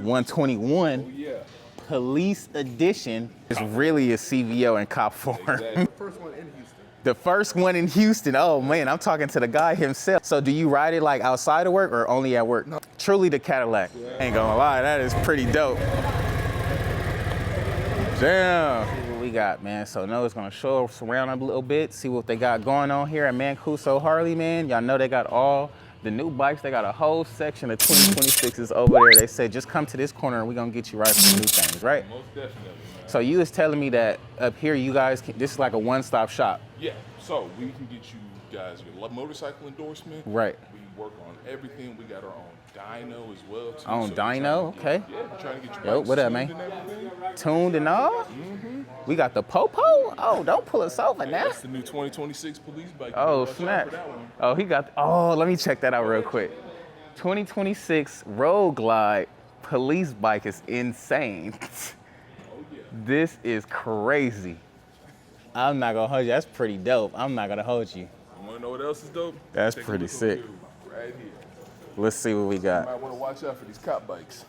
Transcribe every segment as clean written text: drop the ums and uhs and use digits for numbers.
121. Oh, yeah. Police edition. It's really a CVO in cop form. Exactly. The first one in Houston. The first one in Houston. Oh man, I'm talking to the guy himself. So do you ride it like outside of work or only at work? No. Truly the Cadillac. Yeah. Ain't gonna lie, that is pretty dope. Damn. See what we got, man. So Noah's gonna show us around a little bit, see what they got going on here at Mancuso Harley, man. Y'all know they got all the new bikes. They got a whole section of 2026s over there. They said, just come to this corner and we're gonna get you right for the new things, right? Most definitely, man. So you was telling me that up here, you guys, this is like a one-stop shop. Yeah, so we can get you guys your motorcycle endorsement. Right. We work on everything. We got our own dyno as well, too. On dyno, okay. Yeah, we're trying to get you Yo, what up, man? Tuned and all? Mm-hmm. We got the Popo? Oh, don't pull us over now. That's the new 2026 police bike. Oh, snap. Oh, he got, oh, let me check that out real quick. 2026 Road Glide police bike is insane. This is crazy. I'm not gonna hold you. That's pretty dope. I'm not gonna hold you. You wanna know what else is dope? That's pretty sick. Right here. Let's see what we got. You might wanna watch out for these cop bikes.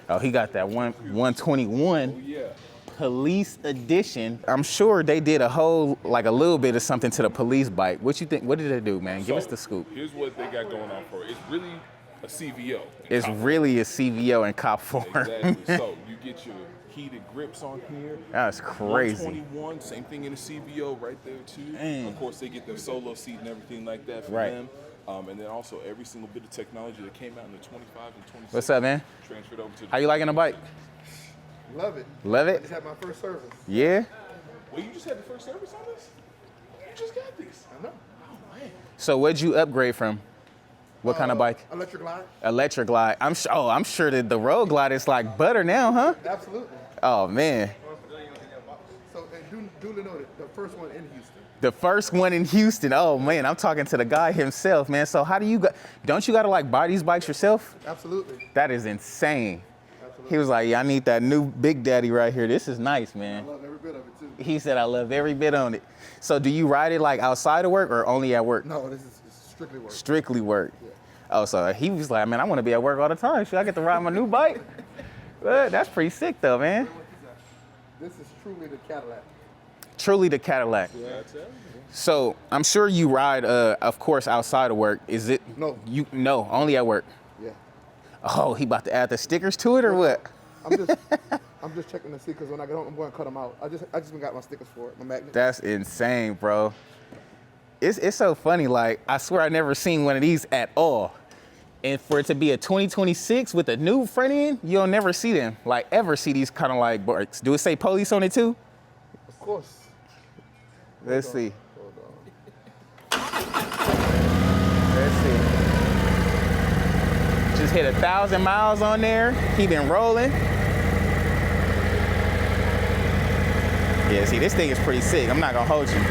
Oh, he got that 121. Oh, yeah. Police edition. I'm sure they did a whole, like a little bit of something to the police bike. What you think? What did they do, man? Give us the scoop. Here's what they got going on for it. It's really a CVO. It's really a CVO in cop form. Exactly. So you get your heated grips on here. That's crazy. 121, same thing in the CVO right there too. Dang. Of course, they get their solo seat and everything like that for Right. them. And then also every single bit of technology that came out in the 25 and 26. What's up, man? Transferred over to the How you liking the bike? Love it. Love I it? just had my first service. Yeah? Well, you just had the first service on this? You just got this. I know. Oh, man. So what'd you upgrade from? What kind of bike? Electra Glide. Electra Glide. I'm sure that the Road Glide is like butter now, huh? Absolutely. Oh, man. So, duly noted, the first one in Houston. The first one in Houston. Oh, man, I'm talking to the guy himself, man. So how do you don't you got to like buy these bikes yourself? Absolutely. That is insane. Absolutely. He was like, yeah, I need that new Big Daddy right here. This is nice, man. I love every bit of it, too. He said, I love every bit on it. So do you ride it like outside of work or only at work? No, this is strictly work. Strictly work. Yeah. Oh, so he was like, man, I want to be at work all the time. Should I get to ride my new bike? But that's pretty sick, though, man. This is truly the Cadillac. Truly the Cadillac. Yeah, that's it. So I'm sure you ride, of course, outside of work. Is it? No. No, only at work. Yeah. Oh, he about to add the stickers to it or what? I'm just checking to see because when I get home, I'm going to cut them out. I just got my stickers for it, my magnet. That's insane, bro. It's so funny. Like, I swear I never seen one of these at all. And for it to be a 2026 with a new front end, you'll never see them. Like, ever see these kind of like bikes. Do it say police on it too? Of course. Let's see. Hold on. Let's see. Just hit 1,000 miles on there. He been rolling. Yeah, see, this thing is pretty sick. I'm not gonna hold you.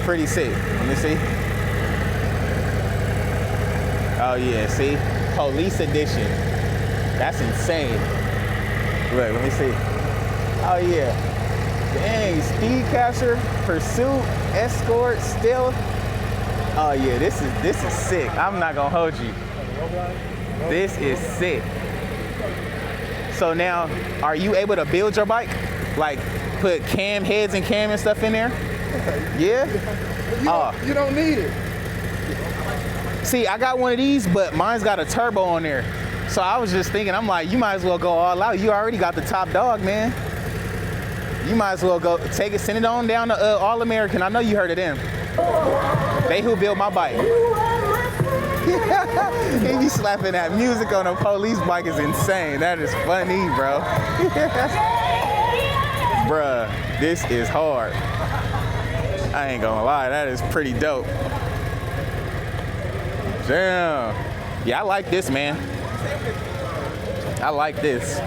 Pretty sick. Let me see. Oh yeah, see? Police edition. That's insane. Look, let me see. Oh yeah. Dang, speed capture, pursuit, escort, stealth. Oh yeah, this is sick. I'm not gonna hold you. This is sick. So now, are you able to build your bike? Like put cam heads and cam and stuff in there? Yeah? You don't need it. See, I got one of these, but mine's got a turbo on there. So I was just thinking, I'm like, you might as well go all out. You already got the top dog, man. You might as well go take it, send it on down to All American. I know you heard of them. They who built my bike. He be slapping that music on a police bike is insane. That is funny, bro. Bruh, this is hard. I ain't gonna lie, that is pretty dope. Damn. Yeah, I like this, man. I like this.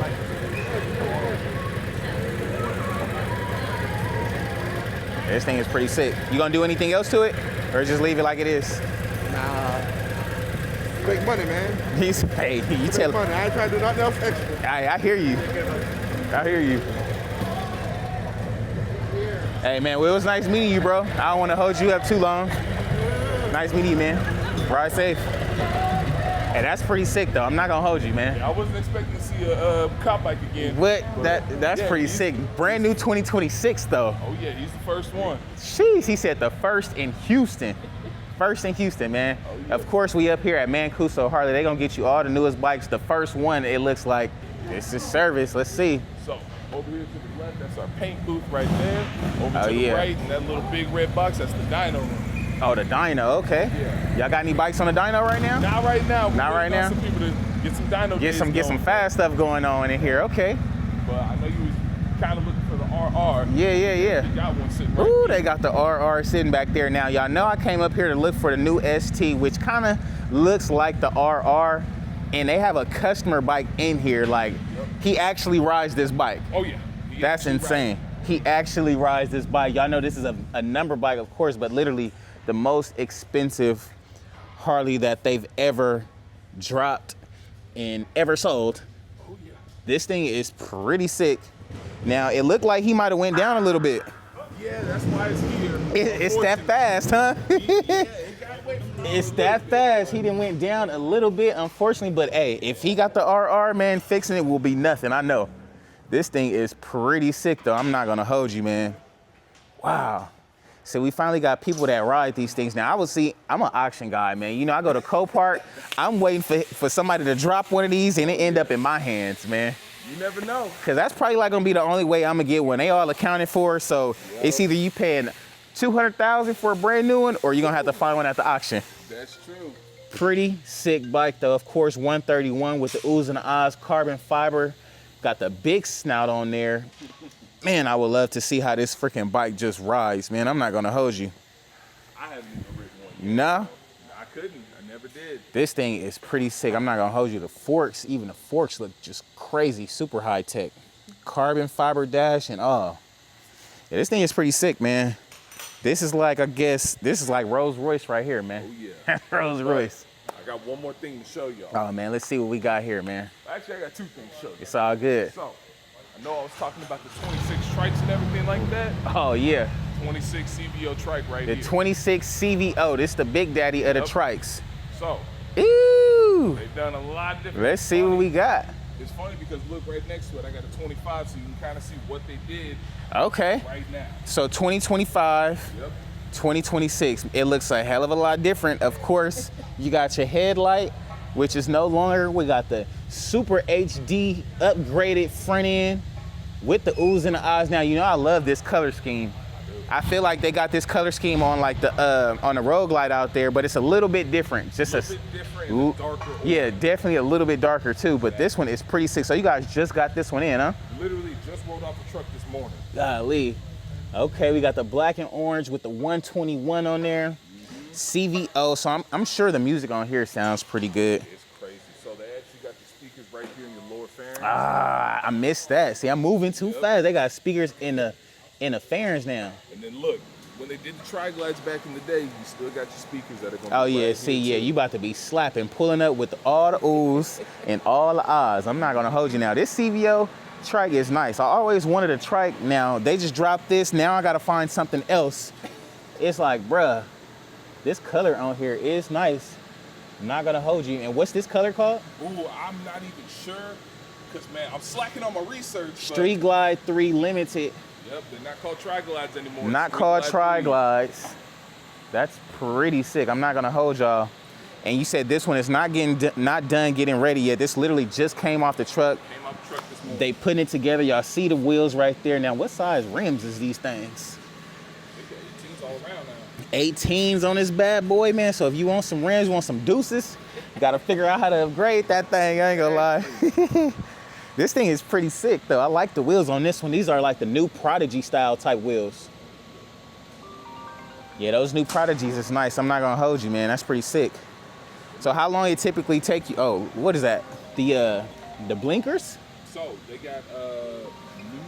This thing is pretty sick. You gonna do anything else to it? Or just leave it like it is? Nah. Make money, man. He's, hey, you tell Money. I ain't trying to do nothing else extra. I hear you. I hear you. Hey, man, well, it was nice meeting you, bro. I don't want to hold you up too long. Nice meeting you, man. Ride safe. Hey, that's pretty sick though. I'm not gonna hold you, man. I wasn't expecting to see a cop bike again. What? That's yeah, pretty sick. Brand new 2026 though. Oh yeah, he's the first one. Jeez, he said the first in Houston. First in Houston, man. Oh, yeah. Of course, we up here at Mancuso Harley. They gonna get you all the newest bikes. The first one, it looks like this is service. Let's see. So over here to the left, that's our paint booth right there. Over to the yeah. right, and that little big red box, that's the dyno room. Oh, the dyno. Okay. Yeah. Y'all got any bikes on the dyno right now? Not right now. Not right now. Some people to get some dyno. Get some fast stuff going on in here. Okay. But I know you was kind of looking for the RR. Yeah. You got one sitting right Ooh, here. they got the RR sitting back there. Now, y'all know I came up here to look for the new ST, which kind of looks like the RR, and they have a customer bike in here. Like, he actually rides this bike. Oh yeah. That's insane. He actually rides this bike. Y'all know this is a number bike, of course, but literally the most expensive Harley that they've ever dropped and ever sold. Oh yeah. This thing is pretty sick. Now, it looked like he might have went down a little bit. Yeah, that's why it's here. It's that fast, huh? It's that fast. He done went down a little bit, unfortunately, but hey, if he got the RR, man, fixing it will be nothing, I know. This thing is pretty sick, though. I'm not gonna hold you, man. Wow. So we finally got people that ride these things. Now, I'm an auction guy, man. You know, I go to Copart. I'm waiting for somebody to drop one of these and it end up in my hands, man. You never know. Cause that's probably like gonna be the only way I'm gonna get one. They all accounted for, so it's either you paying $200,000 for a brand new one, or you're gonna have to find one at the auction. That's true. Pretty sick bike though. Of course, 131 with the oohs and the ahs, carbon fiber. Got the big snout on there. Man, I would love to see how this freaking bike just rides, man. I'm not gonna hold you. I haven't even ridden one yet. No? I couldn't. I never did. This thing is pretty sick. I'm not gonna hold you. The forks, even the forks look just crazy, super high tech. Carbon fiber dash and all. Yeah, this thing is pretty sick, man. This is like, I guess, this is like Rolls Royce right here, man. Oh yeah. Rolls Royce. I got one more thing to show y'all. Oh man, let's see what we got here, man. Actually, I got two things to show you. It's all good. So, I know I was talking about the 26 trikes and everything like that. Oh yeah. 26 CVO trike right The here. 26 CVO, this the big daddy of the trikes. So, Ooh. they've done a lot of different. Let's see what we got. It's funny because look right next to it, I got a 25, so you can kind of see what they did Okay. right now. So 2025, Yep. 2026. It looks a hell of a lot different. Of course, you got your headlight, which is no longer. We got the Super HD upgraded front end with the oohs and the ahs. Now, you know I love this color scheme. I feel like they got this color scheme on like the on the Road Glide out there, but it's a little bit different. Just A bit different and darker. Yeah, definitely a little bit darker too. But this one is pretty sick. So you guys just got this one in, huh? Literally just rolled off the truck this morning. Golly. Okay, we got the black and orange with the 121 on there. CVO. So I'm sure the music on here sounds pretty good. It's crazy. So they actually got the speakers right here in your lower pharynx. Ah, I missed that. See, I'm moving too fast. They got speakers in the pharynx now. And then look, when they did the tri-glides back in the day, you still got your speakers that are going to Oh be yeah, right see, here yeah, too. you about to be slapping, pulling up with all the oohs and all the ahs. I'm not gonna hold you now. This CVO trike is nice. I always wanted a trike. Now they just dropped this. Now I gotta find something else. It's like, bruh, this color on here is nice. I'm not gonna hold you. And what's this color called? Ooh, I'm not even sure, because man, I'm slacking on my research. but- Street Glide 3 Limited. Yep, they're not called tri-glides anymore. Not Street called Glide tri 3. glides. That's pretty sick. I'm not gonna hold y'all. And you said this one is not done getting ready yet. This literally just came off the truck. Came off the truck this morning. They putting it together. Y'all see the wheels right there. Now, what size rims is these things? They got 18s all around now. 18s on this bad boy, man. So if you want some rims, you want some deuces, you gotta figure out how to upgrade that thing. I ain't gonna lie. This thing is pretty sick though. I like the wheels on this one. These are like the new Prodigy style type wheels. Yeah, those new Prodigies is nice. I'm not gonna hold you, man. That's pretty sick. So how long it typically take you? Oh, what is that? The blinkers? So they got new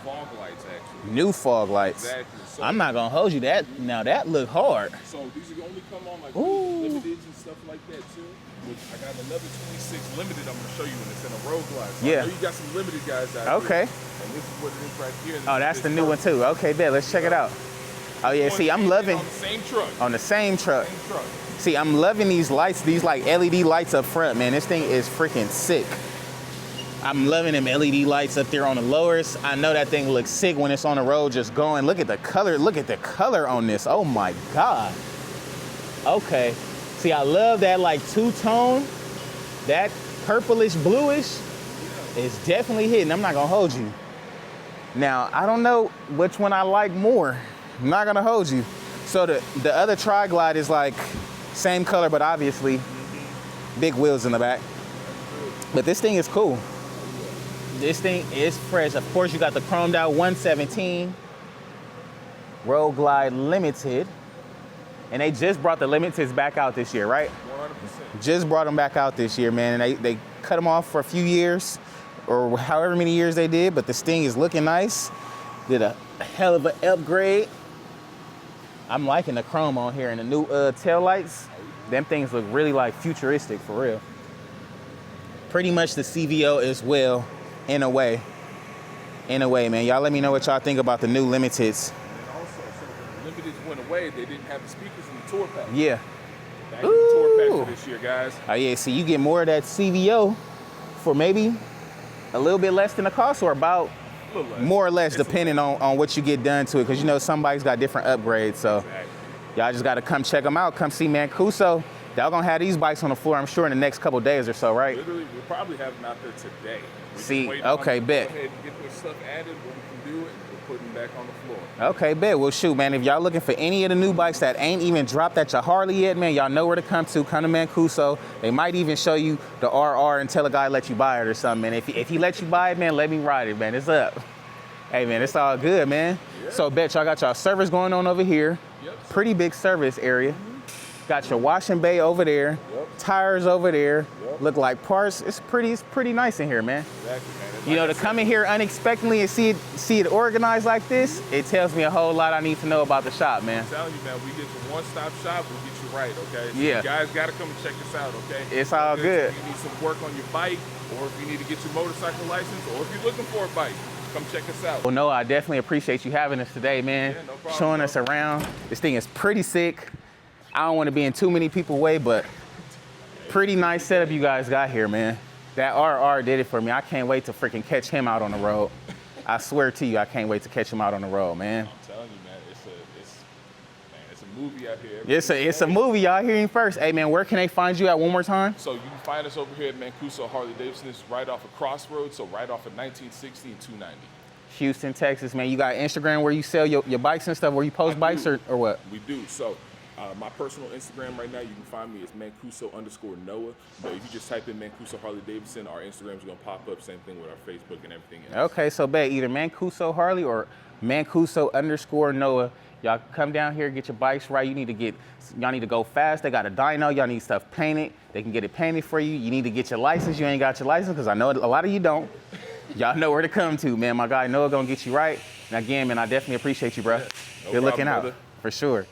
fog lights actually. New fog lights. Exactly. So, I'm not gonna hold you. Now that look hard. So these are only come on like Ooh. limiteds and stuff like that too. Which I got another 26 limited I'm gonna show you when it's in a road glide. So Yeah. I know you got some limited guys out Okay. here. And this is what it is right here. Oh, that's the new one too. Okay, bet. Let's check it out. Oh yeah, see, I'm loving on the same truck. on the same truck. Same truck. See, I'm loving these lights, these like LED lights up front, man. This thing is freaking sick. I'm loving them LED lights up there on the lowers. I know that thing looks sick when it's on the road just going. Look at the color on this. Oh my God. Okay. See, I love that like two-tone. That purplish bluish is definitely hitting. I'm not gonna hold you. Now, I don't know which one I like more. I'm not gonna hold you. So the other Tri-Glide is like same color, but obviously big wheels in the back. But this thing is cool. This thing is fresh. Of course, you got the chromed out 117 Road Glide Limited. And they just brought the Limiteds back out this year, right? 100%. Just brought them back out this year, man. And they cut them off for a few years, or however many years they did, but this thing is looking nice. Did a hell of an upgrade. I'm liking the chrome on here and the new tail lights. Them things look really like futuristic for real. Pretty much the CVO as well, in a way. In a way, man. Y'all let me know what y'all think about the new Limiteds. And also, so when the Limiteds went away, they didn't have the speakers in the tour pack. Yeah. Back in the tour pack for this year, guys. Oh yeah, see, you get more of that CVO for maybe a little bit less than the cost, or about more or less, depending on what you get done to it, because you know somebody's got different upgrades. So Exactly. y'all just got to come check them out. Come see Mancuso. Y'all gonna have these bikes on the floor, I'm sure, in the next couple days or so, right? Literally, we'll probably have them out there today. We're just See, waiting on okay, them to bet. Go ahead and get their stuff added, what we can do, and we'll put them back on the floor. Okay, bet. Well, shoot, man, if y'all looking for any of the new bikes that ain't even dropped at your Harley yet, man, y'all know where to come to. Come to Mancuso. They might even show you the RR and tell a guy let you buy it or something, man. If he let you buy it, man, let me ride it, man. It's up. Hey, man, it's all good, man. Yeah. So, bet y'all got y'all service going on over here. Yep. Pretty big service area. Got your washing bay over there. Yep. Tires over there. Yep. Look like parts. It's pretty nice in here, man. Exactly, man. It's You know, like to I come said, in here unexpectedly and see it organized like this, it tells me a whole lot I need to know about the shop, man. I'm telling you, man, we get you one-stop shop, we'll get you right, okay? So Yeah. You guys got to come and check us out, okay? It's all good. If you need some work on your bike, or if you need to get your motorcycle license, or if you're looking for a bike, come check us out. Well, no, I definitely appreciate you having us today, man. Yeah, no problem, Showing bro. us around. This thing is pretty sick. I don't want to be in too many people's way, but pretty nice setup you guys got here, man. That RR did it for me. I can't wait to freaking catch him out on the road. I swear to you, I can't wait to catch him out on the road, man. I'm telling you, man, it's a movie out here. It's a movie. Y'all hearing first. Hey, man, where can they find you at one more time? So you can find us over here at Mancuso Harley-Davidson. It's right off of Crossroads, so right off of 1960 and 290. Houston, Texas, man. You got Instagram where you sell your bikes and stuff, where you post bikes or what? We do. So my personal Instagram right now, you can find me as Mancuso_Noah. But if you just type in Mancuso Harley-Davidson, our Instagram is going to pop up. Same thing with our Facebook and everything else. Okay, so bet either Mancuso Harley or Mancuso_Noah. Y'all come down here, get your bikes right. Y'all need to go fast. They got a dyno. Y'all need stuff painted. They can get it painted for you. You need to get your license. You ain't got your license, because I know a lot of you don't. Y'all know where to come to, man. My guy Noah gonna get you right. And again, man, I definitely appreciate you, bro. No Good looking problem, out, brother. for sure.